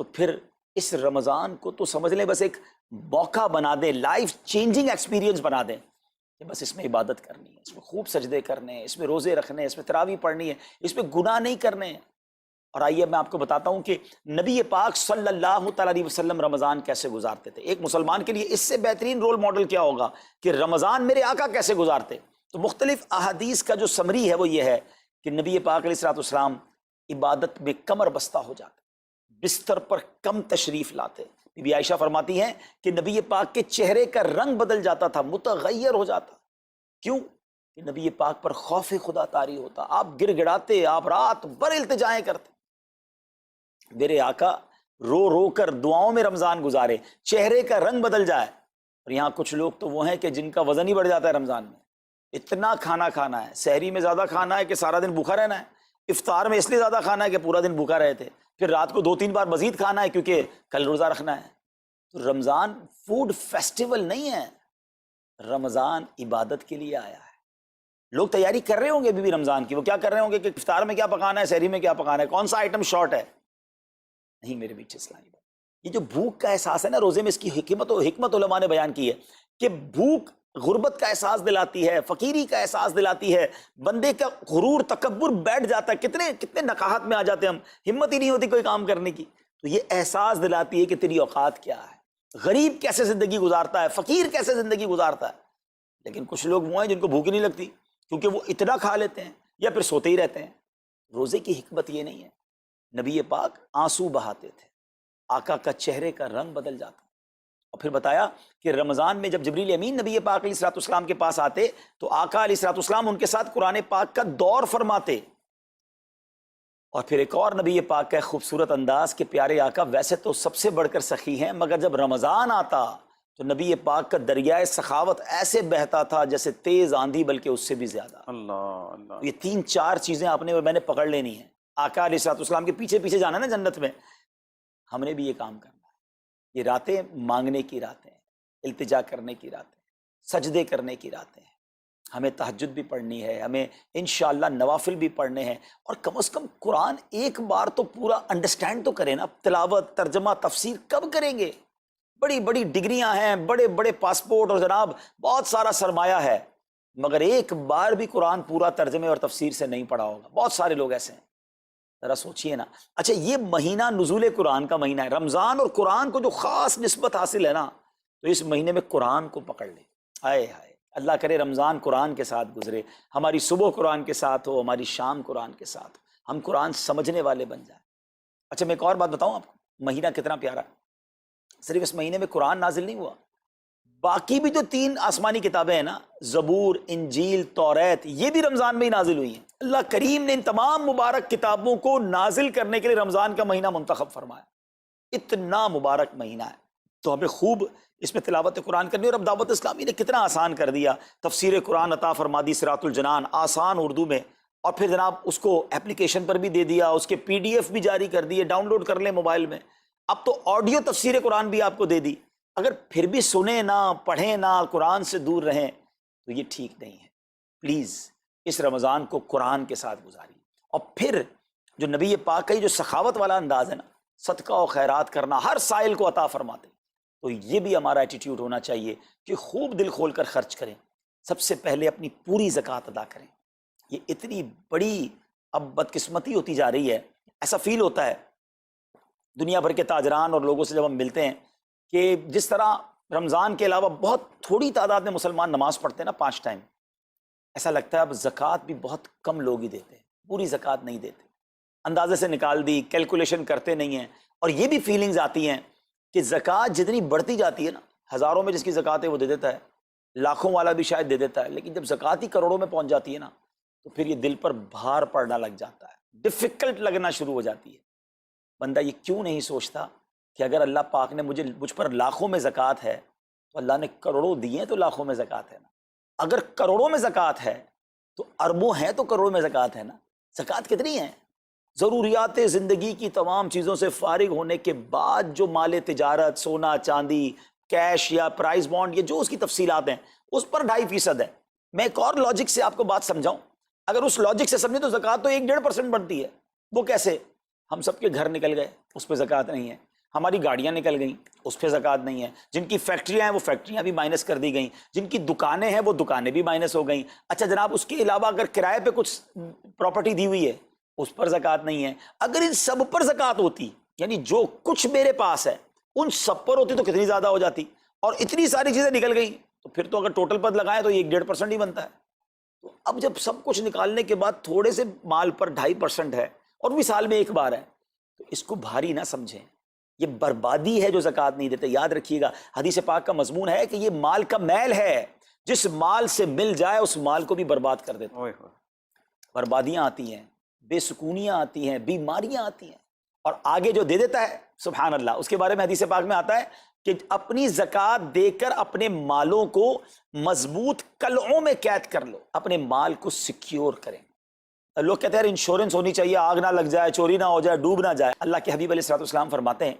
تو پھر اس رمضان کو تو سمجھ لیں بس ایک موقع بنا دیں، لائف چینجنگ ایکسپیرینس بنا دیں کہ بس اس میں عبادت کرنی ہے، اس میں خوب سجدے کرنے ہیں، اس میں روزے رکھنے ہیں، اس میں تراویح پڑھنی ہے، اس میں گناہ نہیں کرنے ہیں۔ اور آئیے میں آپ کو بتاتا ہوں کہ نبی پاک صلی اللہ تعالیٰ علیہ وسلم رمضان کیسے گزارتے تھے۔ ایک مسلمان کے لیے اس سے بہترین رول ماڈل کیا ہوگا کہ رمضان میرے آقا کیسے گزارتے۔ تو مختلف احادیث کا جو سمری ہے وہ یہ ہے کہ نبی پاک علیہ الصلوۃ والسلام عبادت میں کمر بستہ ہو جاتے، بستر پر کم تشریف لاتے۔ بی بی عائشہ فرماتی ہیں کہ نبی پاک کے چہرے کا رنگ بدل جاتا تھا، متغیر ہو جاتا۔ کیوں؟ کہ نبی پاک پر خوف خدا طاری ہوتا، آپ گر گڑاتے، آپ رات بھر التجائیں کرتے۔ میرے آقا رو رو کر دعاؤں میں رمضان گزارے، چہرے کا رنگ بدل جائے۔ اور یہاں کچھ لوگ تو وہ ہیں کہ جن کا وزن ہی بڑھ جاتا ہے رمضان میں، اتنا کھانا کھانا ہے، سحری میں زیادہ کھانا ہے کہ سارا دن بھوکا رہنا ہے، افطار میں اس لیے زیادہ کھانا ہے کہ پورا دن بھوکا رہے تھے، پھر رات کو 2-3 بار مزید کھانا ہے کیونکہ کل روزہ رکھنا ہے۔ تو رمضان فوڈ فیسٹیول نہیں ہے، رمضان عبادت کے لیے آیا ہے۔ لوگ تیاری کر رہے ہوں گے ابھی بھی رمضان کی، وہ کیا کر رہے ہوں گے کہ افطار میں کیا پکانا ہے، سحری میں کیا پکانا ہے، کون سا آئٹم شارٹ ہے۔ نہیں میرے بیچ اسلامی بات، یہ جو بھوک کا احساس ہے نا روزے میں، اس کی حکمت علماء نے بیان کی ہے کہ بھوک غربت کا احساس دلاتی ہے، فقیری کا احساس دلاتی ہے، بندے کا غرور تکبر بیٹھ جاتا ہے، کتنے نقاہت میں آ جاتے ہیں ہم، ہمت ہی نہیں ہوتی کوئی کام کرنے کی۔ تو یہ احساس دلاتی ہے کہ تیری اوقات کیا ہے، غریب کیسے زندگی گزارتا ہے، فقیر کیسے زندگی گزارتا ہے۔ لیکن کچھ لوگ وہ ہیں جن کو بھوک ہی نہیں لگتی کیونکہ وہ اتنا کھا لیتے ہیں یا پھر سوتے ہی رہتے ہیں۔ روزے کی حکمت یہ نہیں ہے، نبی پاک آنسو بہاتے تھے، آقا کا چہرے کا رنگ بدل جاتا۔ اور پھر بتایا کہ رمضان میں جب جبریل امین نبی پاک علیہ الصلوۃ والسلام کے پاس آتے تو آقا علیہ الصلوۃ والسلام ان کے ساتھ قرآن پاک کا دور فرماتے۔ اور پھر ایک اور نبی پاک کا خوبصورت انداز کہ پیارے آقا ویسے تو سب سے بڑھ کر سخی ہیں، مگر جب رمضان آتا تو نبی پاک کا دریائے سخاوت ایسے بہتا تھا جیسے تیز آندھی، بلکہ اس سے بھی زیادہ۔ اللہ اللہ، یہ 3-4 چیزیں آپ نے میں نے پکڑ لینی ہیں۔ آقا علیہ الصلوۃ والسلام کے پیچھے پیچھے جانا ہے نا جنت میں، ہم نے بھی یہ کام کرنا ہے۔ یہ راتیں مانگنے کی راتیں ہیں، التجا کرنے کی راتیں، سجدے کرنے کی راتیں ہیں۔ ہمیں تہجد بھی پڑھنی ہے، ہمیں انشاءاللہ نوافل بھی پڑھنے ہیں، اور کم از کم قرآن ایک بار تو پورا انڈرسٹینڈ تو کریں نا۔ تلاوت، ترجمہ، تفسیر کب کریں گے؟ بڑی بڑی ڈگریاں ہیں، بڑے بڑے پاسپورٹ، اور جناب بہت سارا سرمایہ ہے، مگر ایک بار بھی قرآن پورا ترجمے اور تفسیر سے نہیں پڑھا ہوگا۔ بہت سارے لوگ ایسے ہیں، ذرا سوچئے نا۔ اچھا یہ مہینہ نزول قرآن کا مہینہ ہے، رمضان اور قرآن کو جو خاص نسبت حاصل ہے نا، تو اس مہینے میں قرآن کو پکڑ لیں۔ ہائے ہائے، اللہ کرے رمضان قرآن کے ساتھ گزرے، ہماری صبح قرآن کے ساتھ ہو، ہماری شام قرآن کے ساتھ ہو، ہم قرآن سمجھنے والے بن جائیں۔ اچھا میں ایک اور بات بتاؤں آپ کو، مہینہ کتنا پیارا ہے۔ صرف اس مہینے میں قرآن نازل نہیں ہوا، باقی بھی جو 3 آسمانی کتابیں ہیں نا، زبور، انجیل، توریت، یہ بھی رمضان میں ہی نازل ہوئی ہیں۔ اللہ کریم نے ان تمام مبارک کتابوں کو نازل کرنے کے لیے رمضان کا مہینہ منتخب فرمایا۔ اتنا مبارک مہینہ ہے تو ہمیں خوب اس میں تلاوت قرآن کرنی۔ اور اب دعوت اسلامی نے کتنا آسان کر دیا، تفسیر قرآن عطا فرما دی، صراط الجنان آسان اردو میں، اور پھر جناب اس کو اپلیکیشن پر بھی دے دیا، اس کے PDF بھی جاری کر دیے، ڈاؤن لوڈ کر لیں موبائل میں۔ اب تو آڈیو تفسیر قرآن بھی آپ کو دے دی۔ اگر پھر بھی سنیں نہ، پڑھیں نہ، قرآن سے دور رہیں تو یہ ٹھیک نہیں ہے۔ پلیز اس رمضان کو قرآن کے ساتھ گزاری۔ اور پھر جو نبی پاک کا یہ جو سخاوت والا انداز ہے نا، صدقہ و خیرات کرنا، ہر سائل کو عطا فرماتے، تو یہ بھی ہمارا ایٹیٹیوڈ ہونا چاہیے کہ خوب دل کھول کر خرچ کریں۔ سب سے پہلے اپنی پوری زکوٰۃ ادا کریں۔ یہ اتنی بڑی اب بدقسمتی ہوتی جا رہی ہے، ایسا فیل ہوتا ہے دنیا بھر کے تاجران اور لوگوں سے جب ہم ملتے ہیں کہ جس طرح رمضان کے علاوہ بہت تھوڑی تعداد میں مسلمان نماز پڑھتے ہیں نا 5 ٹائم، ایسا لگتا ہے اب زکوٰۃ بھی بہت کم لوگ ہی دیتے ہیں، پوری زکوٰۃ نہیں دیتے، اندازے سے نکال دی، کیلکولیشن کرتے نہیں ہیں۔ اور یہ بھی فیلنگز آتی ہیں کہ زکوٰۃ جتنی بڑھتی جاتی ہے نا، ہزاروں میں جس کی زکوٰۃ ہے وہ دے دیتا ہے، لاکھوں والا بھی شاید دے دیتا ہے، لیکن جب زکوٰۃ ہی کروڑوں میں پہنچ جاتی ہے نا، تو پھر یہ دل پر بھار پڑنا لگ جاتا ہے، ڈیفیکلٹ لگنا شروع ہو جاتی ہے۔ بندہ یہ کیوں نہیں سوچتا کہ اگر اللہ پاک نے مجھ پر لاکھوں میں زکوٰۃ ہے تو اللہ نے کروڑوں دیے ہیں، تو لاکھوں میں زکوٰۃ ہے نا۔ اگر کروڑوں میں زکوٰۃ ہے تو اربوں ہیں تو کروڑوں میں زکوٰۃ ہے نا۔ زکوٰۃ کتنی ہے؟ ضروریات زندگی کی تمام چیزوں سے فارغ ہونے کے بعد جو مال تجارت، سونا چاندی، کیش یا پرائز بانڈ، یہ جو اس کی تفصیلات ہیں، اس پر 2.5% ہے۔ میں ایک اور لاجک سے آپ کو بات سمجھاؤں، اگر اس لاجک سے سمجھیں تو زکوٰۃ تو 1-1.5% بنتی ہے۔ وہ کیسے؟ ہم سب کے گھر نکل گئے، اس پہ زکوٰۃ نہیں ہے۔ ہماری گاڑیاں نکل گئیں اس پہ زکوٰۃ نہیں ہے، جن کی فیکٹریاں ہیں وہ فیکٹریاں بھی مائنس کر دی گئیں، جن کی دکانیں ہیں وہ دکانیں بھی مائنس ہو گئیں۔ اچھا جناب اس کے علاوہ اگر کرائے پہ کچھ پراپرٹی دی ہوئی ہے اس پر زکوٰۃ نہیں ہے۔ اگر ان سب پر زکوٰۃ ہوتی، یعنی جو کچھ میرے پاس ہے ان سب پر ہوتی تو کتنی زیادہ ہو جاتی، اور اتنی ساری چیزیں نکل گئیں تو پھر تو اگر ٹوٹل پر لگائیں تو یہ 1.5% ہی بنتا ہے۔ تو اب جب سب کچھ نکالنے کے بعد تھوڑے سے مال پر 2.5% ہے اور بھی سال میں ایک بار ہے، تو اس کو بھاری نہ سمجھیں، یہ بربادی ہے جو زکوٰۃ نہیں دیتے۔ یاد رکھیے گا حدیث پاک کا مضمون ہے کہ یہ مال کا میل ہے، جس مال سے مل جائے اس مال کو بھی برباد کر دیتا ہے۔ بربادیاں آتی ہیں، بے سکونیاں آتی ہیں، بیماریاں آتی ہیں، اور آگے جو دے دیتا ہے سبحان اللہ، اس کے بارے میں حدیث پاک میں آتا ہے کہ اپنی زکوٰۃ دے کر اپنے مالوں کو مضبوط قلعوں میں قید کر لو، اپنے مال کو سیکیور کریں۔ لوگ کہتے ہیں انشورنس ہونی چاہیے، آگ نہ لگ جائے، چوری نہ ہو جائے، ڈوب نہ جائے۔ اللہ کے حبیب علیہ الصلوۃ والسلام فرماتے ہیں،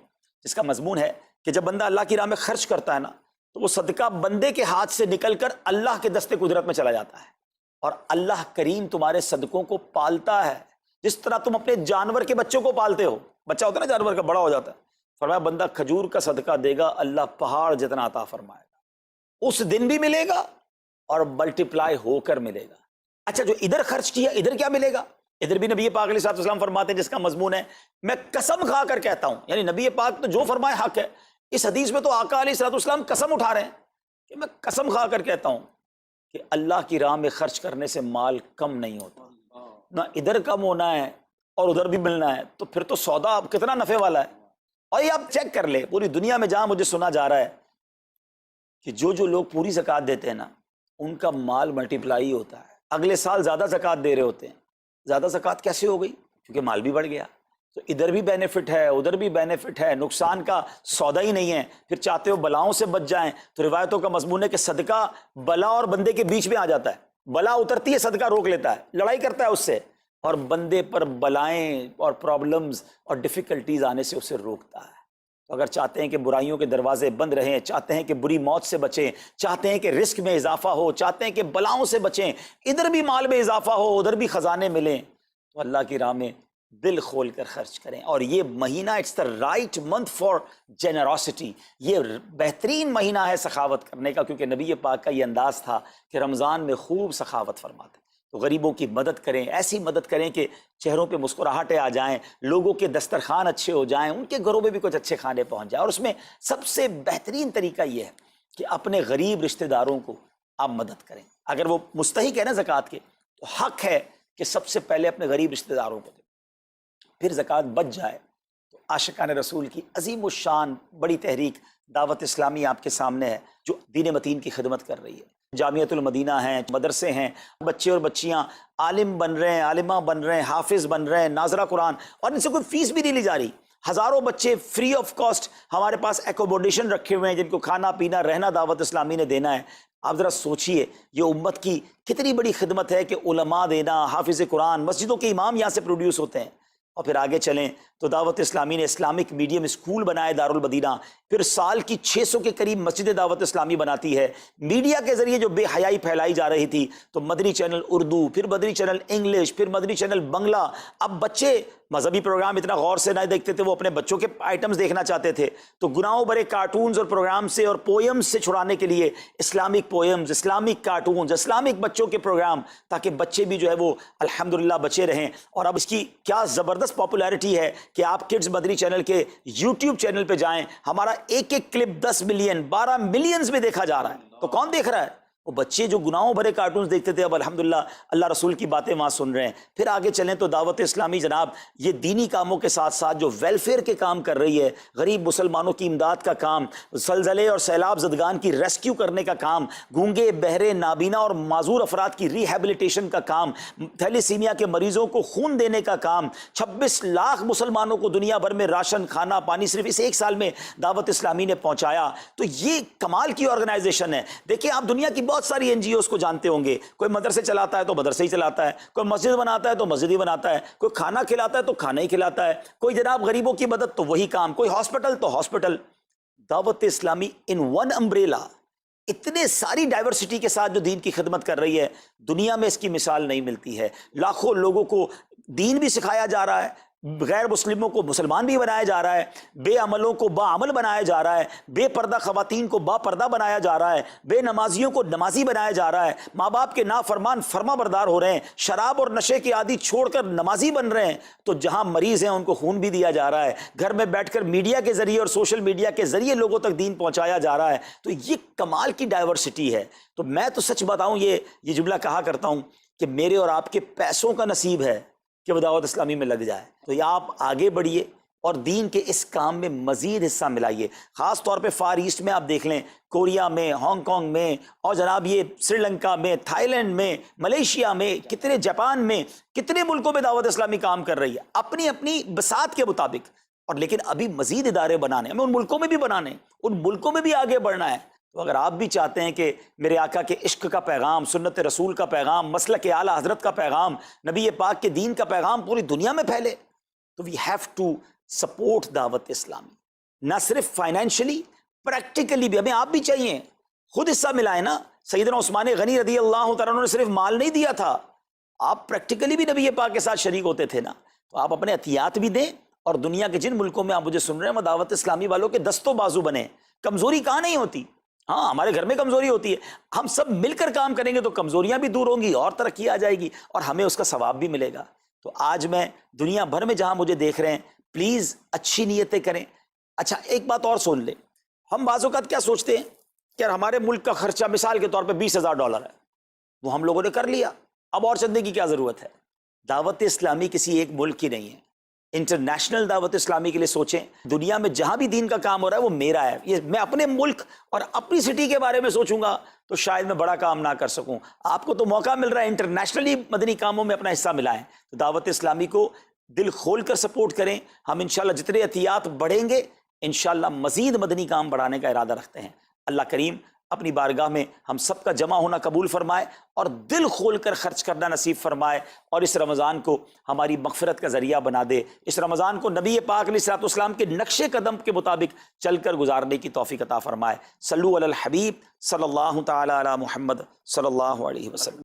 جس کا مضمون ہے کہ جب بندہ اللہ کی راہ میں خرچ کرتا ہے نا تو وہ صدقہ بندے کے ہاتھ سے نکل کر اللہ کے دستے قدرت میں چلا جاتا ہے، اور اللہ کریم تمہارے صدقوں کو پالتا ہے جس طرح تم اپنے جانور کے بچوں کو پالتے ہو۔ بچہ ہوتا ہے نا جانور کا، بڑا ہو جاتا ہے، فرمایا بندہ کھجور کا صدقہ دے گا اللہ پہاڑ جتنا عطا فرمائے گا، اس دن بھی ملے گا اور ملٹیپلائی ہو کر ملے گا۔ اچھا جو ادھر خرچ کیا ادھر کیا ملے گا؟ ادھر بھی نبی پاک علیہ الصلوۃ والسلام فرماتے ہیں جس کا مضمون ہے میں قسم کھا کر کہتا ہوں، یعنی نبی پاک تو جو فرمائے حق ہے۔ اس حدیث میں تو آقا علیہ الصلوۃ والسلام قسم اٹھا رہے ہیں کہ میں قسم کھا کر کہتا ہوں کہ اللہ کی راہ میں خرچ کرنے سے مال کم نہیں ہوتا، نہ ادھر کم ہونا ہے اور ادھر بھی ملنا ہے، تو پھر تو سودا کتنا نفع والا ہے۔ اور یہ آپ چیک کر لیں پوری دنیا میں جہاں مجھے سنا جا رہا ہے کہ جو لوگ پوری زکوٰۃ دیتے ہیں نا ان کا مال ملٹیپلائی ہوتا ہے، اگلے سال زیادہ زکوٰۃ دے رہے ہوتے ہیں۔ زیادہ زکوٰۃ کیسے ہو گئی؟ کیونکہ مال بھی بڑھ گیا، تو ادھر بھی بینیفٹ ہے ادھر بھی بینیفٹ ہے، نقصان کا سودا ہی نہیں ہے۔ پھر چاہتے ہو بلاؤں سے بچ جائیں تو روایتوں کا مضمون ہے کہ صدقہ بلا اور بندے کے بیچ میں آ جاتا ہے، بلا اترتی ہے صدقہ روک لیتا ہے، لڑائی کرتا ہے اس سے، اور بندے پر بلائیں اور پرابلمز اور ڈیفیکلٹیز آنے سے اسے روکتا ہے۔ تو اگر چاہتے ہیں کہ برائیوں کے دروازے بند رہیں، چاہتے ہیں کہ بری موت سے بچیں، چاہتے ہیں کہ رزق میں اضافہ ہو، چاہتے ہیں کہ بلاؤں سے بچیں، ادھر بھی مال میں اضافہ ہو ادھر بھی خزانے ملیں، تو اللہ کی راہ میں دل کھول کر خرچ کریں۔ اور یہ مہینہ it's the right month for generosity, یہ بہترین مہینہ ہے سخاوت کرنے کا، کیونکہ نبی پاک کا یہ انداز تھا کہ رمضان میں خوب سخاوت فرماتے۔ تو غریبوں کی مدد کریں، ایسی مدد کریں کہ چہروں پہ مسکراہٹیں آ جائیں، لوگوں کے دسترخوان اچھے ہو جائیں، ان کے گھروں میں بھی کچھ اچھے کھانے پہنچ جائیں۔ اور اس میں سب سے بہترین طریقہ یہ ہے کہ اپنے غریب رشتہ داروں کو آپ مدد کریں۔ اگر وہ مستحق ہے نا زکوٰۃ کے تو حق ہے کہ سب سے پہلے اپنے غریب رشتہ داروں کو دیں، پھر زکوٰۃ بچ جائے تو عاشقان رسول کی عظیم الشان بڑی تحریک دعوت اسلامی آپ کے سامنے ہے جو دین متین کی خدمت کر رہی ہے۔ جامعۃ المدینہ ہیں، مدرسے ہیں، بچے اور بچیاں عالم بن رہے ہیں، عالمہ بن رہے ہیں، حافظ بن رہے ہیں، ناظرہ قرآن، اور ان سے کوئی فیس بھی نہیں لی جا رہی۔ ہزاروں بچے فری آف کاسٹ ہمارے پاس ایکوموڈیشن رکھے ہوئے ہیں جن کو کھانا پینا رہنا دعوت اسلامی نے دینا ہے۔ آپ ذرا سوچئے یہ امت کی کتنی بڑی خدمت ہے کہ علماء دینا، حافظ قرآن، مسجدوں کے امام یہاں سے پروڈیوس ہوتے ہیں۔ اور پھر آگے چلیں تو دعوت اسلامی نے اسلامک میڈیم اسکول بنائے دارالمدینہ، پھر سال کی 600 کے قریب مسجد دعوت اسلامی بناتی ہے۔ میڈیا کے ذریعے جو بے حیائی پھیلائی جا رہی تھی تو مدنی چینل اردو، پھر مدنی چینل انگلش، پھر مدنی چینل بنگلہ۔ اب بچے مذہبی پروگرام اتنا غور سے نہ دیکھتے تھے، وہ اپنے بچوں کے آئٹمز دیکھنا چاہتے تھے، تو گناہوں بھرے کارٹونز اور پروگرام سے اور پوئمز سے چھڑانے کے لیے Islamic poems, Islamic cartoons, Islamic بچوں کے پروگرام، تاکہ بچے بھی جو ہے وہ الحمدللہ بچے رہیں۔ اور اب اس کی کیا زبردست پاپولیرٹی ہے کہ آپ کڈز مدنی چینل کے یوٹیوب چینل پہ جائیں، ہمارا ایک ایک کلپ 10 ملین 12 ملینز میں دیکھا جا رہا ہے۔ تو کون دیکھ رہا ہے؟ وہ بچے جو گناہوں بھرے کارٹونز دیکھتے تھے، اب الحمدللہ اللہ رسول کی باتیں وہاں سن رہے ہیں۔ پھر آگے چلیں تو دعوت اسلامی جناب یہ دینی کاموں کے ساتھ ساتھ جو ویلفیئر کے کام کر رہی ہے، غریب مسلمانوں کی امداد کا کام، زلزلے اور سیلاب زدگان کی ریسکیو کرنے کا کام، گونگے بہرے نابینا اور معذور افراد کی ریہیبلیٹیشن کا کام، تھیلیسیمیا کے مریضوں کو خون دینے کا کام، 26 لاکھ مسلمانوں کو دنیا بھر میں راشن، کھانا، پانی صرف اس ایک سال میں دعوت اسلامی نے پہنچایا۔ تو یہ کمال کی آرگنائزیشن ہے۔ دیکھیں آپ دنیا کی بہت ساری این جی اوز کو جانتے ہوں گے، کوئی مدرسے چلاتا ہے تو مدرسے ہی چلاتا ہے، کوئی مسجد بناتا ہے تو مسجد ہی بناتا ہے، کوئی کھانا کھلاتا ہے تو کھانا ہی کھلاتا ہے، کوئی جناب غریبوں کی مدد تو وہی کام، کوئی ہاسپٹل تو ہاسپٹل۔ دعوت اسلامی ان ون امبریلا اتنے ساری ڈائیورسٹی کے ساتھ جو دین کی خدمت کر رہی ہے، دنیا میں اس کی مثال نہیں ملتی ہے۔ لاکھوں لوگوں کو دین بھی سکھایا جا رہا ہے، غیر مسلموں کو مسلمان بھی بنایا جا رہا ہے، بے عملوں کو باعمل بنایا جا رہا ہے، بے پردہ خواتین کو با پردہ بنایا جا رہا ہے، بے نمازیوں کو نمازی بنایا جا رہا ہے، ماں باپ کے نافرمان فرما بردار ہو رہے ہیں، شراب اور نشے کے عادی چھوڑ کر نمازی بن رہے ہیں، تو جہاں مریض ہیں ان کو خون بھی دیا جا رہا ہے، گھر میں بیٹھ کر میڈیا کے ذریعے اور سوشل میڈیا کے ذریعے لوگوں تک دین پہنچایا جا رہا ہے۔ تو یہ کمال کی ڈائیورسٹی ہے۔ تو میں تو سچ بتاؤں، یہ جملہ کہا کرتا ہوں کہ میرے اور آپ کے پیسوں کا نصیب ہے کہ وہ دعوت اسلامی میں لگ جائے۔ تو یہ آپ آگے بڑھیے اور دین کے اس کام میں مزید حصہ ملائیے۔ خاص طور پہ فار ایسٹ میں آپ دیکھ لیں، کوریا میں، ہانگ کانگ میں، اور جناب یہ سری لنکا میں، تھائی لینڈ میں، ملیشیا میں، کتنے جاپان میں، کتنے ملکوں میں دعوت اسلامی کام کر رہی ہے اپنی اپنی بساط کے مطابق۔ اور لیکن ابھی مزید ادارے بنانے، ہمیں ان ملکوں میں بھی بنانے، ان ملکوں میں بھی آگے بڑھنا ہے۔ تو اگر آپ بھی چاہتے ہیں کہ میرے آقا کے عشق کا پیغام، سنت رسول کا پیغام، مسلک اعلیٰ حضرت کا پیغام، نبی پاک کے دین کا پیغام پوری دنیا میں پھیلے، تو وی ہیو ٹو سپورٹ دعوت اسلامی، نہ صرف فائنینشلی، پریکٹیکلی بھی۔ ہمیں آپ بھی چاہیے، خود حصہ ملائیں نا۔ سیدنا عثمان غنی رضی اللہ تعالیٰ عنہ نے صرف مال نہیں دیا تھا، آپ پریکٹیکلی بھی نبی پاک کے ساتھ شریک ہوتے تھے نا۔ تو آپ اپنے عطیات بھی دیں، اور دنیا کے جن ملکوں میں آپ مجھے سن رہے ہیں وہ دعوت اسلامی والوں کے دستوں بازو بنے۔ کمزوری کہاں نہیں ہوتی، ہاں ہمارے گھر میں کمزوری ہوتی ہے، ہم سب مل کر کام کریں گے تو کمزوریاں بھی دور ہوں گی اور ترقی آ جائے گی، اور ہمیں اس کا ثواب بھی ملے گا۔ تو آج میں دنیا بھر میں جہاں مجھے دیکھ رہے ہیں، پلیز اچھی نیتیں کریں۔ اچھا ایک بات اور سن لیں، ہم بعض اوقات کیا سوچتے ہیں کہ ہمارے ملک کا خرچہ مثال کے طور پہ $20,000 ہے، وہ ہم لوگوں نے کر لیا، اب اور چندے کی کیا ضرورت ہے؟ دعوت اسلامی کسی ایک ملک کی نہیں ہے، انٹرنیشنل دعوت اسلامی کے لیے سوچیں۔ دنیا میں جہاں بھی دین کا کام ہو رہا ہے وہ میرا ہے، یہ میں اپنے ملک اور اپنی سٹی کے بارے میں سوچوں گا تو شاید میں بڑا کام نہ کر سکوں۔ آپ کو تو موقع مل رہا ہے انٹرنیشنلی مدنی کاموں میں اپنا حصہ ملائیں، تو دعوت اسلامی کو دل کھول کر سپورٹ کریں۔ ہم انشاءاللہ جتنے عطیات بڑھیں گے انشاءاللہ مزید مدنی کام بڑھانے کا ارادہ رکھتے ہیں۔ اللہ کریم اپنی بارگاہ میں ہم سب کا جمع ہونا قبول فرمائے اور دل کھول کر خرچ کرنا نصیب فرمائے، اور اس رمضان کو ہماری مغفرت کا ذریعہ بنا دے۔ اس رمضان کو نبی پاک علیہ الصلوۃ والسلام کے نقش قدم کے مطابق چل کر گزارنے کی توفیق عطا فرمائے۔ صلو علی الحبیب صلی اللہ تعالی علی محمد صلی اللہ علیہ وسلم۔